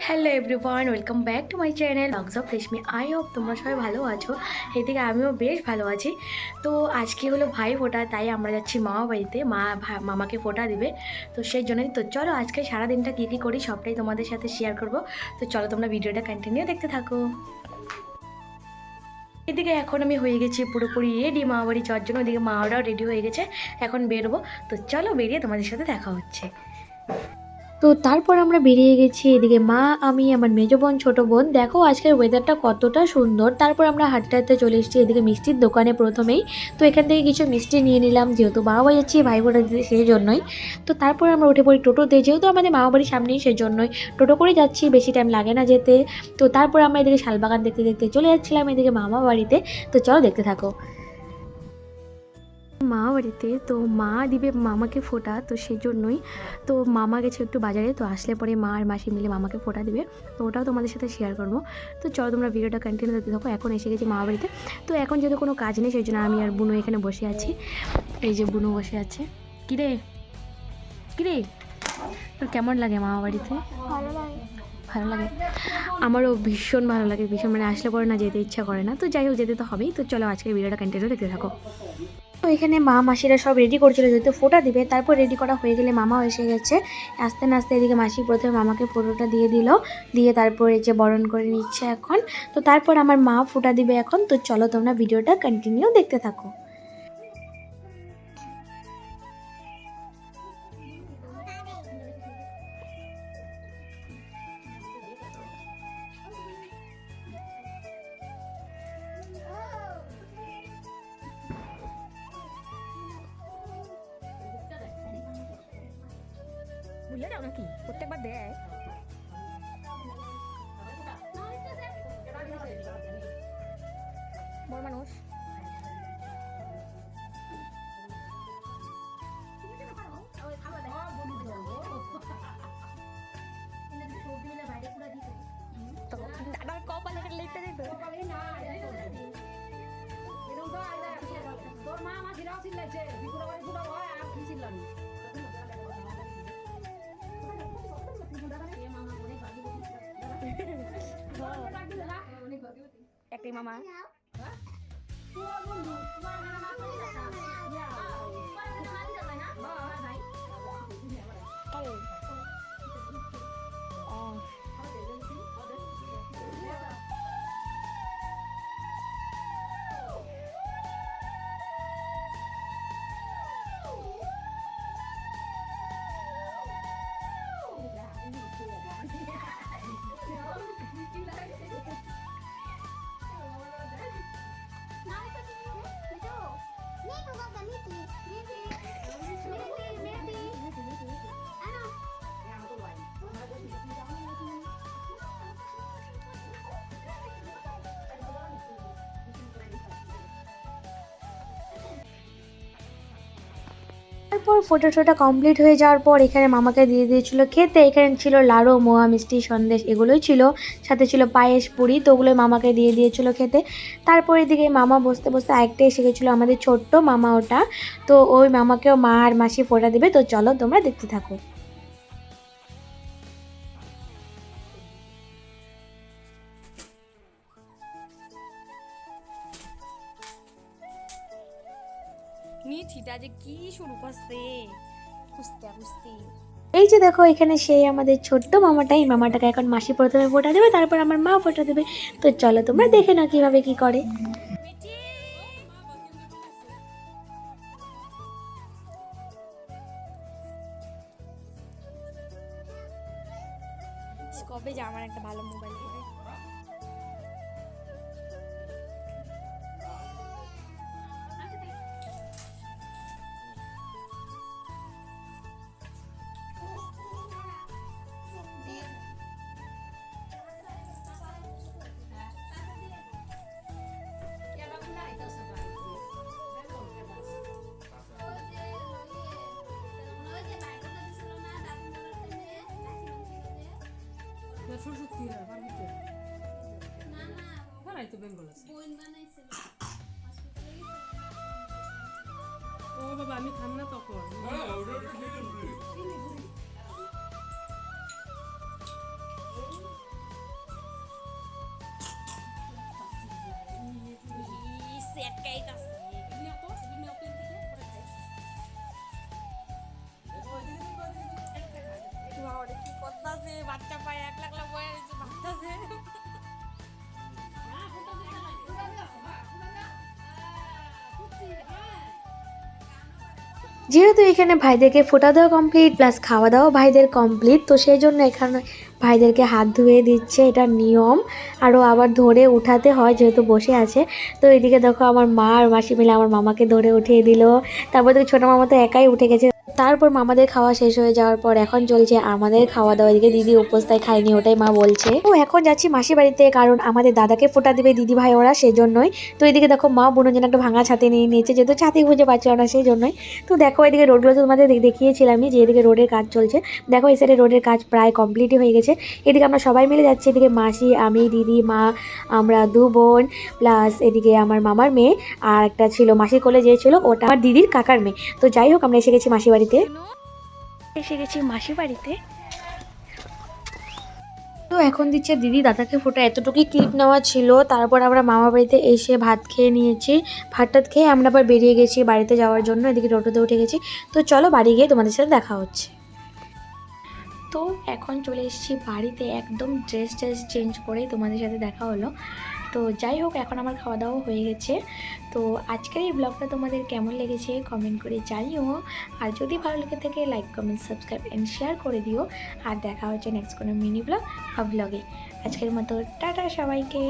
Hello everyone, welcome back to my channel vlogs of Reshmi. I hope তোমরা সবাই ভালো আছো। এদিকে আমিও বেশ ভালো আছি। তো আজকে হলো ভাই ফোঁটা, তাই আমরা যাচ্ছি মামা বাড়িতে। মামাকে ফোঁটা দিবে, তো সেই জন্যই তো চলো আজকে সারাদিনটা কী কী করি সবটাই তোমাদের সাথে শেয়ার করব। তো চলো তোমরা ভিডিওটা কন্টিনিউ দেখতে থাকো। এদিকে এখন আমি হয়ে গেছি পুরোপুরি রেডি মামা বাড়ি যাওয়ার জন্য। ওদিকে মাওরাও রেডি হয়ে গেছে, এখন বেরোবো। তো চলো বেরিয়ে তোমাদের সাথে দেখা হচ্ছে। তো তারপর আমরা বেরিয়ে গেছি। এদিকে মা, আমি, আমার মেজো বোন, ছোটো বোন। দেখো আজকের ওয়েদারটা কতটা সুন্দর। তারপর আমরা হাঁটতে হাঁটতে চলে এসেছি এদিকে মিষ্টির দোকানে প্রথমেই। তো এখান থেকে কিছু মিষ্টি নিয়ে নিলাম, যেহেতু মামা বাড়ি যাচ্ছি ভাই ফোঁটা দিতে, সেই জন্যই। তো তারপর আমরা উঠে পড়ি টোটোতে, যেহেতু আমাদের মামা বাড়ির সামনেই, সেই জন্যই টোটো করে যাচ্ছি, বেশি টাইম লাগে না যেতে। তো তারপর আমরা এদিকে শালবাগান দেখতে দেখতে চলে যাচ্ছিলাম এদিকে মামা বাড়িতে। তো চলো দেখতে থাকো। মা বাড়িতে তো মা দিবে মামাকে ফোঁটা, তো সেই জন্যই। তো মামা গেছে একটু বাজারে, তো আসলে পরে মা আর মাসি মিলে মামাকে ফোঁটা দিবে। তো ওটাও তোমাদের সাথে শেয়ার করবো। তো চলো তোমরা ভিডিওটা কন্টিনিউ দেখতে থাকো। এখন এসে গেছি মা বাড়িতে। তো এখন যেহেতু কোনো কাজ নেই, সেই জন্য আমি আর বুনু এখানে বসে আছি। এই যে বুনু বসে আছে। কিরে কিরে, তোর কেমন লাগে মামা বাড়িতে? ভালো লাগে। ভালো লাগে। আমারও ভীষণ ভালো লাগে, ভীষণ, মানে আসলে পরে না যেতে ইচ্ছা করে না। তো যাই হোক, যেতে তো হবেই। তো চলো আজকের ভিডিওটা কন্টিনিউ দেখতে থাকো। তো এখানে মা মাসিরা সব রেডি করছিল যেহেতু ফোঁটা দিবে। তারপর রেডি করা হয়ে গেলে মামাও এসে গেছে। আস্তে আস্তে এদিকে মাসি প্রথমে মামাকে ফোঁটাটা দিয়ে দিল, দিয়ে তারপরে যে বরণ করে নিচ্ছে এখন। তো তারপর আমার মা ফোঁটা দিবে এখন। তো চলো তোমরা ভিডিওটা কন্টিনিউ দেখতে থাকো। ভুলে যাও নাকি? প্রত্যেকবার দেয়। বড় মানুষ। দাদার কপালে লেখতে দিত। তোর মা আমার ঘিরাও চিল্লাইছে, বিপুরা বাড়ি পুরা ভয় আর কি চিল্লানি। একটি মামা তারপর ফটোটা কমপ্লিট হয়ে যাওয়ার পর এখানে মামাকে দিয়ে দিয়েছিল খেতে। এখানে ছিল লাড়ু, মোয়া, মিষ্টি, সন্দেশ, এগুলোই ছিল। সাথে ছিল পায়েস, পুরি, তো ওগুলোই মামাকে দিয়ে দিয়েছিল খেতে। তারপর এদিকে মামা বসতে বসতে আরেকটা এসে গেছিলো, আমাদের ছোট্ট মামা ওটা। তো ওই মামাকেও মা আর মাসি ফোঁটা দেবে। তো চলো তোমরা দেখতে থাকো। মিঠিটা যে কি শুরু করছে কুস্তা কুস্তি। এই যে দেখো এখানে সেই আমাদের ছোট্ট মামাটা, এই মামাটাকে এখন মাসি প্রথমে ফোঁটা দেবে, তারপর আমার মা ফোঁটা দেবে। তো চলো তোমরা দেখে নাও কিভাবে কি করে। মিঠি কবে যে আমার একটা ভালো মোবাইল হবে। সত্যি হয় বাড়িতে না তো বেঙ্গল আছে। ও বাবা আমি খাম না তখন। একটাই কাজ কি করতেছে বাচ্চা পায় 1 লাখ লাখ বয়ে আছে ভাবতেছে যেহেতু এখানে ভাইদেরকে ফোঁটা দেওয়া কমপ্লিট প্লাস খাওয়া দাওয়া ভাইদের কমপ্লিট, তো সেই জন্য এখানে ভাইদেরকে হাত ধুয়ে দিচ্ছে, এটা নিয়ম। আরও আবার ধরে উঠাতে হয় যেহেতু বসে আছে। তো এদিকে দেখো আমার মা আর মাসি মিলে আমার মামাকে ধরে উঠিয়ে দিল। তারপর তো ছোটো মামা তো একাই উঠে গেছে। তারপর মামাদের খাওয়া শেষ হয়ে যাওয়ার পর এখন চলছে আমাদের খাওয়া দাওয়া। এদিকে দিদি উপোসটাই খায়নি, ওটাই মা বলছে। ও এখন যাচ্ছি মাসি বাড়িতে, কারণ আমাদের দাদাকে ফোঁটা দেবে দিদি ভাই ওরা, সেজন্যই। তো এদিকে দেখো মা বোনের জন্য একটা ভাঙা ছাতি নিয়ে নিয়েছে, যেহেতু ছাতি খুঁজে পাচ্ছিল না সেই জন্যই। তো দেখো এদিকে রোডগুলো তো তোমাদের দেখিয়েছিলামই যে এদিকে রোডের কাজ চলছে। দেখো এই সাইডে রোডের কাজ প্রায় কমপ্লিটই হয়ে গেছে। এদিকে আমরা সবাই মিলে যাচ্ছি, এদিকে মাসি, আমি, দিদি, মা, আমরা 2 বোন প্লাস এদিকে আমার মামার মেয়ে, আর একটা ছিল মাসির কোলে যে ছিল ওটা আমার দিদির কাকার মেয়ে। তো যাই হোক আমরা এসে গেছি মাসি বাড়িতে। তো এখন দিচ্ছে দিদি দাদাকে ফোঁটা, এতটুকুই ক্লিপ নেওয়া ছিল। তারপর আমরা মামা বাড়িতে এসে ভাত খেয়ে নিয়েছি। ভাতটাত খেয়ে আমরা আবার বেরিয়ে গেছি বাড়িতে যাওয়ার জন্য। এদিকে টোটোতে উঠে গেছি। তো চলো বাড়ি গিয়ে তোমাদের সাথে দেখা হচ্ছে। তো এখন চলে এসেছি বাড়িতে, একদম ড্রেস চেঞ্জ করেই তোমাদের সাথে দেখা হলো। তো যাই হোক এখন আমার খাওয়া দাওয়া হয়ে গেছে। তো আজকের এই ব্লগটা তোমাদের কেমন লেগেছে কমেন্ট করে জানিও। আর যদি ভালো লেগে থাকে like comment subscribe and share করে দিও। আর দেখা হচ্ছে নেক্সট কোনো মিনি ব্লগে। আজকের মতো টাটা সবাইকে।